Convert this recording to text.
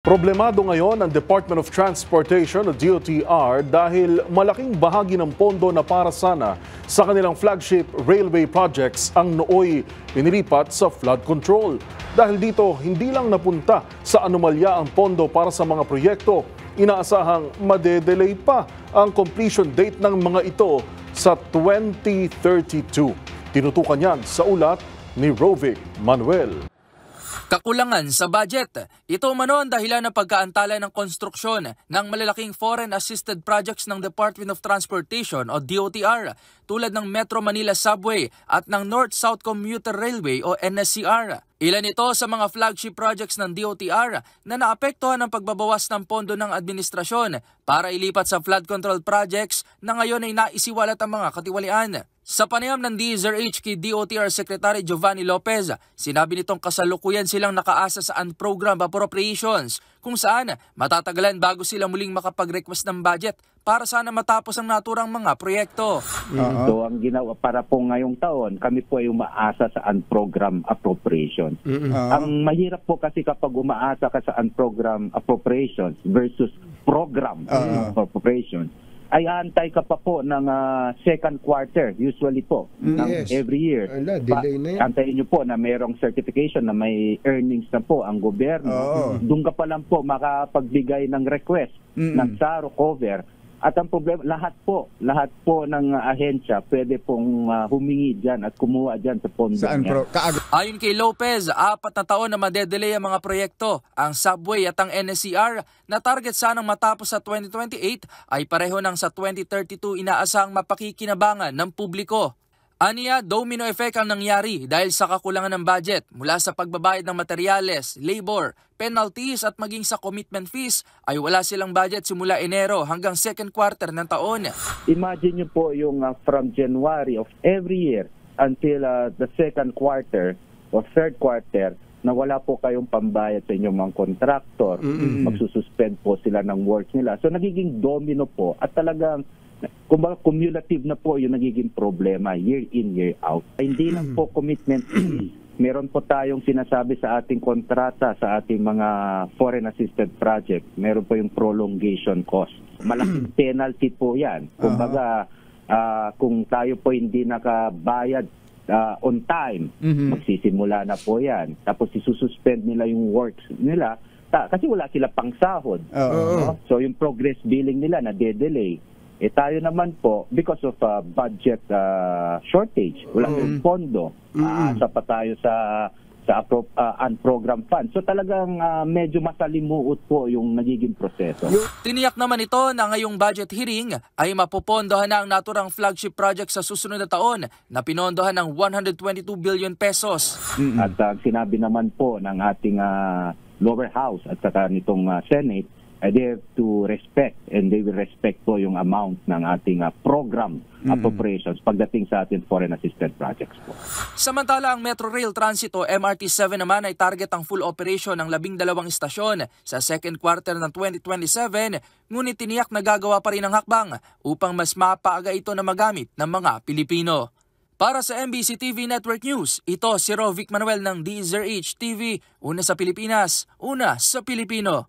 Problemado ngayon ang Department of Transportation o DOTR dahil malaking bahagi ng pondo na para sana sa kanilang flagship railway projects ang nooy inilipat sa flood control. Dahil dito, hindi lang napunta sa anomalya ang pondo para sa mga proyekto, inaasahang madedelay pa ang completion date ng mga ito sa 2032. Tinutukan yan sa ulat ni Rovic Manuel. Kakulangan sa budget. Ito umano ang dahilan ng pagkaantala ng konstruksyon ng malalaking foreign assisted projects ng Department of Transportation o DOTR tulad ng Metro Manila Subway at ng North-South Commuter Railway o NSCR. Ilan ito sa mga flagship projects ng DOTR na naapektuhan ng pagbabawas ng pondo ng administrasyon para ilipat sa flood control projects na ngayon ay naisiwalat ang mga katiwalian. Sa panayam ng DZRH kay DOTR Secretary Giovanni Lopez, sinabi nitong kasalukuyan silang nakaasa sa unprogram appropriations kung saan matatagalan bago sila muling makapag-request ng budget para sana matapos ang naturang mga proyekto. So ang ginawa para po ngayong taon, kami po ay umaasa sa unprogram appropriation. Ang mahirap po kasi kapag umaasa ka sa unprogram appropriations versus program appropriation, ay aantay ka pa po ng second quarter, usually po, ng every year. Delay na yan. Antayin nyo po na mayroong certification na may earnings na po ang gobyerno. Doon ka pa lang po makapagbigay ng request ng SARO cover. At ang problema, lahat po ng ahensya pwede pong humingi dyan at kumuha dyan sa pondo niya. Ayon kay Lopez, 4 na taon na madedelay ang mga proyekto. Ang subway at ang NSCR na target sanang matapos sa 2028 ay pareho ng sa 2032 inaasahang mapakikinabangan ng publiko. Aniya, domino effect ang nangyari dahil sa kakulangan ng budget mula sa pagbabayad ng materyales, labor, penalties at maging sa commitment fees ay wala silang budget simula Enero hanggang second quarter ng taon. Imagine nyo po yung from January of every year until the second quarter or third quarter na wala po kayong pambayad sa inyong mga contractor. Magsususpend po sila ng works nila. So nagiging domino po at talagang kumbaga cumulative na po yung nagiging problema year in, year out. Hindi lang po commitment. Meron po tayong sinasabi sa ating kontrata sa ating mga foreign assisted project. Meron po yung prolongation cost. Malaking penalty po yan. Kumbaga, kung tayo po hindi nakabayad on time, magsisimula na po yan. Tapos isususpend nila yung works nila kasi wala sila pang sahod. So yung progress billing nila na de-delay. Tayo naman po, because of budget shortage, wala yung pondo, asa pa tayo sa unprogram fund. So talagang medyo masalimuot po yung nagiging proseso. Tiniyak naman ito na ngayong budget hearing ay mapopondohan na ang naturang flagship project sa susunod na taon na pinondohan ng 122 billion pesos. At sinabi naman po ng ating lower house at saka nitong Senate, they have to respect and they will respect po yung amount ng ating program appropriations pagdating sa ating foreign assisted projects po. Samantala, ang Metro Rail Transit o MRT-7 naman ay target ang full operation ng 12 istasyon sa second quarter ng 2027, ngunit tiniyak na gagawa pa rin ang hakbang upang mas mapaaga ito na magamit ng mga Pilipino. Para sa MBC TV Network News, ito si Rovic Manuel ng DZRH TV, una sa Pilipinas, una sa Pilipino.